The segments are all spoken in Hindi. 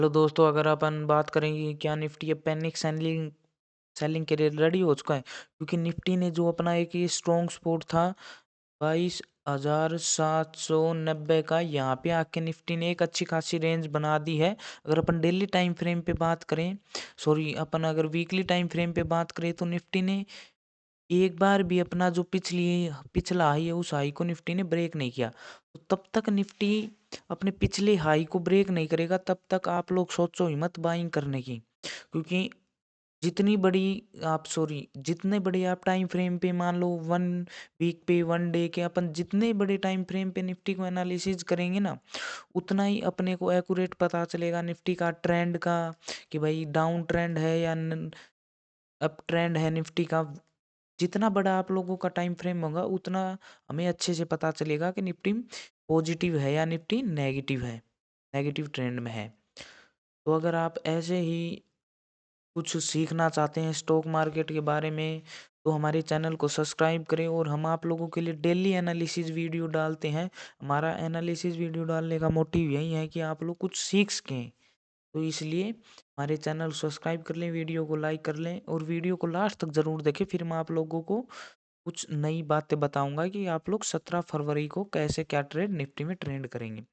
हेलो दोस्तों, अगर अपन बात करेंगे कि क्या निफ्टी अब पैनिक सेलिंग सेलिंग के लिए रेडी हो चुका है, क्योंकि निफ्टी ने जो अपना एक ये स्ट्रॉन्ग सपोर्ट था 22,790 का, यहाँ पे आके निफ्टी ने एक अच्छी खासी रेंज बना दी है। अगर अपन डेली टाइम फ्रेम पे बात करें, सॉरी अपन अगर वीकली टाइम फ्रेम पे बात करें, तो निफ्टी ने एक बार भी अपना जो पिछला हाई है उस हाई को निफ्टी ने ब्रेक नहीं किया। तो तब तक निफ्टी अपने पिछले हाई को ब्रेक नहीं करेगा, तब तक आप लोग सोचो ही मत बाइंग करने की, क्योंकि जितनी बड़ी आप सॉरी जितने बड़े आप टाइम फ्रेम पे मान लो 1 वीक पे 1 डे के अपन जितने बड़े टाइम फ्रेम पे निफ्टी को एनालिसिस करेंगे ना, उतना ही अपने को एक्यूरेट पता चलेगा निफ्टी का ट्रेंड का, कि भाई डाउन ट्रेंड है या अप ट्रेंड है निफ्टी का। जितना बड़ा आप लोगों का टाइम फ्रेम होगा, उतना हमें अच्छे से पता चलेगा कि निफ्टी पॉजिटिव है या निफ्टी नेगेटिव है, नेगेटिव ट्रेंड में है। तो अगर आप ऐसे ही कुछ सीखना चाहते हैं स्टॉक मार्केट के बारे में, तो हमारे चैनल को सब्सक्राइब करें, और हम आप लोगों के लिए डेली एनालिसिस वीडियो डालते हैं। हमारा एनालिसिस वीडियो डालने का मोटिव यही है कि आप लोग कुछ सीख सकें। तो इसलिए हमारे चैनल सब्सक्राइब कर लें, वीडियो को लाइक कर लें, और वीडियो को लास्ट तक ज़रूर देखें। फिर मैं आप लोगों को कुछ नई बातें बताऊंगा कि आप लोग 17 फरवरी को कैसे क्या ट्रेड निफ्टी में ट्रेंड करेंगे।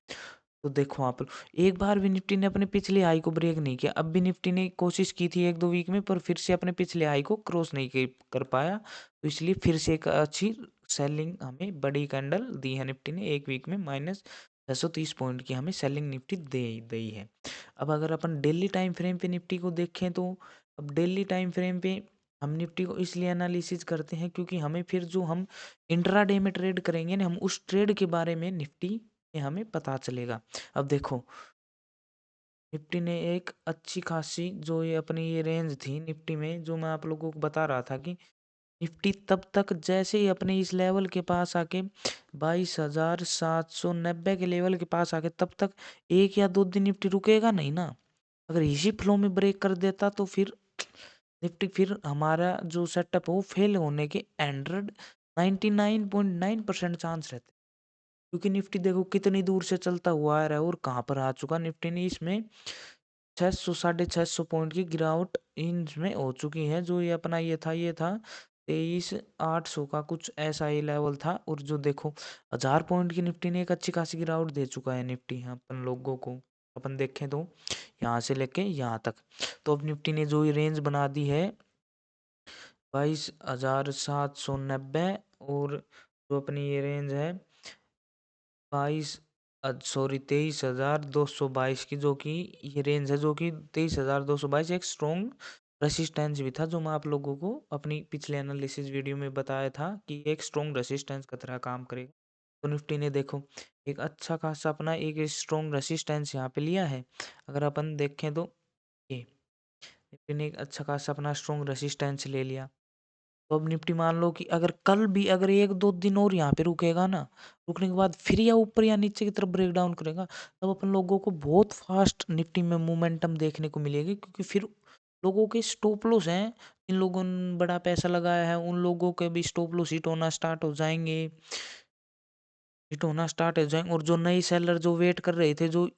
तो देखो आप लोग, एक बार भी निफ्टी ने अपने पिछले हाई को ब्रेक नहीं किया। अब भी निफ्टी ने कोशिश की थी 1-2 वीक में, पर फिर से अपने पिछले हाई को क्रॉस नहीं कर पाया। तो इसलिए फिर से एक अच्छी सेलिंग हमें बड़ी कैंडल दी है निफ्टी ने। 1 वीक में -630 पॉइंट की हमें सेलिंग निफ्टी दे दी है। अब अगर अपन डेली टाइम फ्रेम पे निफ्टी को देखें, तो अब डेली टाइम फ्रेम पे हम निफ्टी को इसलिए एनालिसिस करते हैं, क्योंकि हमें फिर जो हम इंट्राडे में ट्रेड करेंगे ना, हम उस ट्रेड के बारे में निफ्टी में हमें पता चलेगा। अब देखो, निफ्टी ने एक अच्छी खासी जो ये अपनी ये रेंज थी निफ्टी में, जो मैं आप लोगों को बता रहा था कि निफ्टी तब तक जैसे ही अपने इस लेवल के पास आके 22,790 के लेवल के पास आके, तब तक 1 या 2 दिन निफ्टी रुकेगा नहीं ना। अगर इसी फ्लो में ब्रेक कर देता, तो फिर निफ्टी, फिर हमारा जो सेटअप है वो फेल होने के 99.9% चांस रहते। क्योंकि निफ्टी देखो कितनी दूर से चलता हुआ आ रहा है और कहाँ पर आ चुका निफ्टी ने। इसमें 600 650 पॉइंट की गिरावट इसमें हो चुकी है। जो ये अपना ये था 23,800 का कुछ ऐसा ही लेवल था। और जो देखो 1000 पॉइंट की निफ्टी ने एक अच्छी खासी गिरावट दे चुका है निफ्टी अपन लोगों को। अपन देखें तो यहाँ से लेके यहाँ तक, तो अब निफ्टी ने जो ये रेंज बना दी है 22,790, और जो अपनी ये रेंज है 23,222 की, जो कि ये रेंज है, जो कि 23,222 एक स्ट्रॉन्ग रेसिस्टेंस भी था, जो मैं आप लोगों को अपनी पिछले एनालिसिस वीडियो में बताया था कि एक स्ट्रॉन्ग रेसिस्टेंस की तरह काम करेगा। तो निफ्टी ने देखो एक अच्छा खासा अपना एक स्ट्रॉन्ग रेसिस्टेंस यहाँ पे लिया है। अगर अपन देखें तो ये निफ्टी ने एक अच्छा खासा अपना स्ट्रॉन्ग रेसिस्टेंस ले लिया। तो अब निफ्टी मान लो कि अगर कल भी अगर 1-2 दिन और यहाँ पे रुकेगा ना, रुकने के बाद फिर या ऊपर या नीचे की तरफ ब्रेक डाउन करेगा, तब अपन लोगों को बहुत फास्ट निफ्टी में मोमेंटम देखने को मिलेगी। क्योंकि फिर लोगों के स्टॉप लॉस हैं, जिन लोगों ने बड़ा पैसा लगाया है उन लोगों के भी स्टॉप लॉस हिट होना स्टार्ट हो जाएंगे, और जो नए सेलर जो वेट कर रहे थे, जो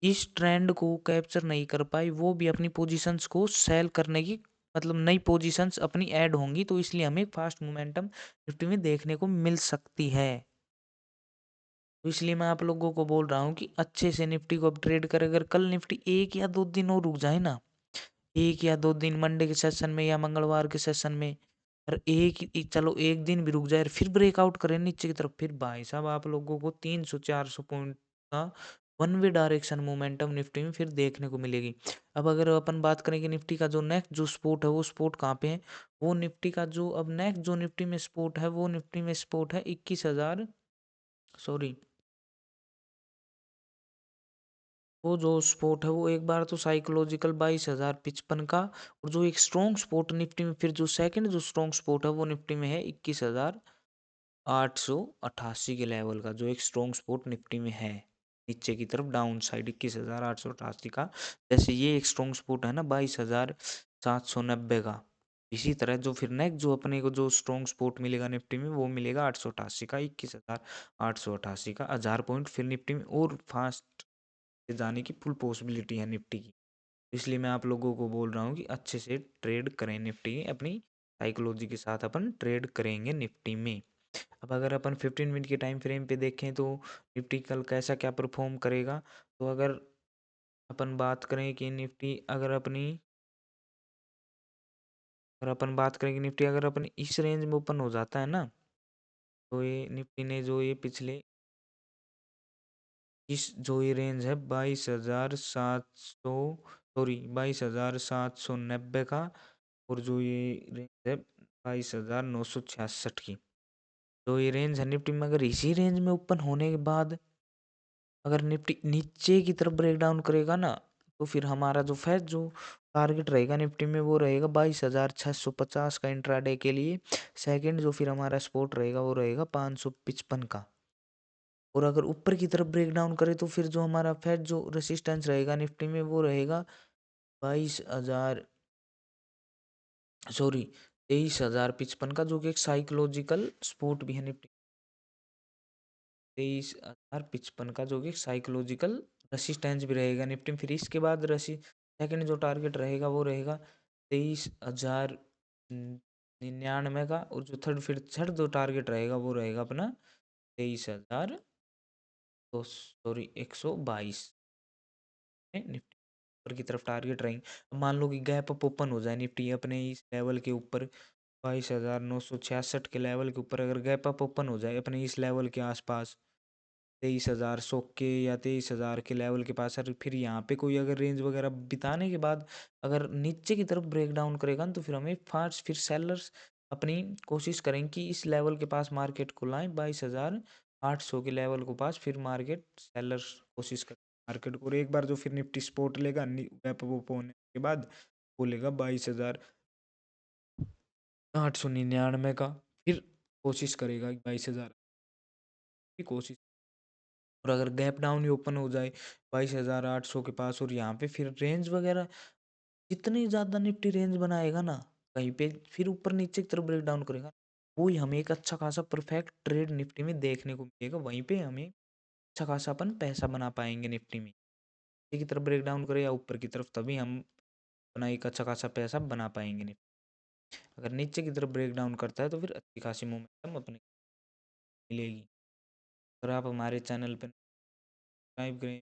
इस ट्रेंड को कैप्चर नहीं कर पाई, वो भी अपनी पोजीशंस को सेल करने की, मतलब नई पोजीशंस अपनी ऐड होंगी। तो इसलिए हमें फास्ट मोमेंटम निफ्टी में देखने को मिल सकती है। तो इसलिए मैं आप लोगों को बोल रहा हूँ कि अच्छे से निफ्टी को अब ट्रेड कर। अगर कल निफ्टी 1 या 2 दिन और रुक जाए ना, 1 या 2 दिन मंडे के सेशन में या मंगलवार के सेशन में, और चलो 1 दिन भी रुक जाए और फिर ब्रेकआउट करे नीचे की तरफ, फिर भाई साहब आप लोगों को 300-400 पॉइंट का one way direction momentum Nifty में फिर देखने को मिलेगी। अब अगर अपन बात करें कि निफ्टी का जो नेक्स्ट जो स्पोर्ट है, वो स्पोर्ट कहाँ पे है, वो निफ्टी का जो अब नेक्स्ट जो निफ्टी में स्पोर्ट है, वो निफ्टी में स्पोर्ट है 21,000, सॉरी, वो जो स्पोर्ट है वो एक बार तो साइकोलॉजिकल 22,055 का, और जो एक स्ट्रॉन्ग स्पोर्ट निफ्टी में, फिर जो सेकंड जो स्ट्रॉन्ग स्पोर्ट है वो निफ्टी में है 21,888 के लेवल का, जो एक स्ट्रॉन्ग स्पोर्ट निफ्टी में है नीचे की तरफ डाउन साइड 21,888 का। जैसे ये एक स्ट्रॉन्ग स्पोर्ट है ना 22,790 का, इसी तरह जो फिर नेक्स्ट जो अपने को जो स्ट्रॉन्ग स्पोर्ट मिलेगा निफ्टी में, वो मिलेगा 888 का, 21,888 का। 1000 पॉइंट फिर निफ्टी में और फास्ट जाने की फुल पॉसिबिलिटी है निफ्टी की। इसलिए मैं आप लोगों को बोल रहा हूँ कि अच्छे से ट्रेड करें निफ्टी, अपनी साइकोलॉजी के साथ अपन ट्रेड करेंगे निफ्टी में। अब अगर अपन 15 मिनट के टाइम फ्रेम पे देखें तो निफ्टी कल कैसा क्या परफॉर्म करेगा। तो अगर अपन बात करें कि निफ्टी अगर अपन बात करें कि निफ्टी अगर अपन इस रेंज में ओपन हो जाता है ना, तो ये निफ्टी ने जो ये पिछले इस जो ये रेंज है 22,700, सॉरी 22,790 का, और जो ये रेंज है 22,966 की, तो ये रेंज है निफ्टी में। अगर इसी रेंज में ओपन होने के बाद अगर निफ्टी नीचे की तरफ ब्रेक डाउन करेगा ना, तो फिर हमारा जो फैज जो टारगेट रहेगा निफ्टी में वो रहेगा 22,650 का इंट्राडे के लिए। सेकंड जो फिर हमारा सपोर्ट रहेगा वो रहेगा 555 का। और अगर ऊपर की तरफ ब्रेक डाउन करे तो फिर जो हमारा फैज जो रेसिस्टेंस रहेगा निफ्टी में वो रहेगा 22,000, सॉरी 23,055 का, जो कि एक साइकोलॉजिकल सपोर्ट भी है निफ्टी। 23,055 का जो कि साइकोलॉजिकल रेसिस्टेंस भी रहेगा निफ्टी में। फिर इसके बाद रसी सेकंड जो टारगेट रहेगा वो रहेगा 23,099 का, और जो थर्ड जो टारगेट रहेगा वो रहेगा अपना 23,000, तो सॉरी 122 निफ्टी ऊपर की तरफ टारगेट रहेंगे। अब मान लो कि गैप अप ओपन हो जाए निफ्टी अपने इस लेवल के ऊपर, 22,966 के लेवल के ऊपर अगर गैप अप ओपन हो जाए अपने इस लेवल के आसपास, 23,100 के या 23,000 के लेवल के पास, और फिर यहाँ पे कोई अगर रेंज वगैरह बिताने के बाद अगर नीचे की तरफ ब्रेक डाउन करेगा ना, तो फिर हमें फास्ट फिर सेलर्स अपनी कोशिश करेंगे कि इस लेवल के पास मार्केट को लाएं, 22,800 के लेवल के पास फिर मार्केट सेलर्स कोशिश करें मार्केट को। और एक बार जो फिर निफ्टी स्पोर्ट लेगा गैप अप होने के बाद, वो लेगा 22,899 का, फिर कोशिश करेगा 22,000 की कोशिश। और अगर गैप डाउन ही ओपन हो जाए 22,800 के पास, और यहाँ पे फिर रेंज वगैरह जितनी ज़्यादा निफ्टी रेंज बनाएगा ना, कहीं पे फिर ऊपर नीचे की तरफ ब्रेक डाउन करेगा, वो ही हमें एक अच्छा खासा परफेक्ट ट्रेड निफ्टी में देखने को मिलेगा। वहीं पे हमें अच्छा खासा अपन पैसा बना पाएंगे निफ्टी में। नीचे की तरफ ब्रेक डाउन करे या ऊपर की तरफ, तभी हम अपना एक अच्छा खासा पैसा बना पाएंगे निफ्टी। अगर नीचे की तरफ ब्रेक डाउन करता है तो फिर अच्छी खासी मोमेंटम अपने मिलेगी। अगर आप हमारे चैनल पर सब्सक्राइब करें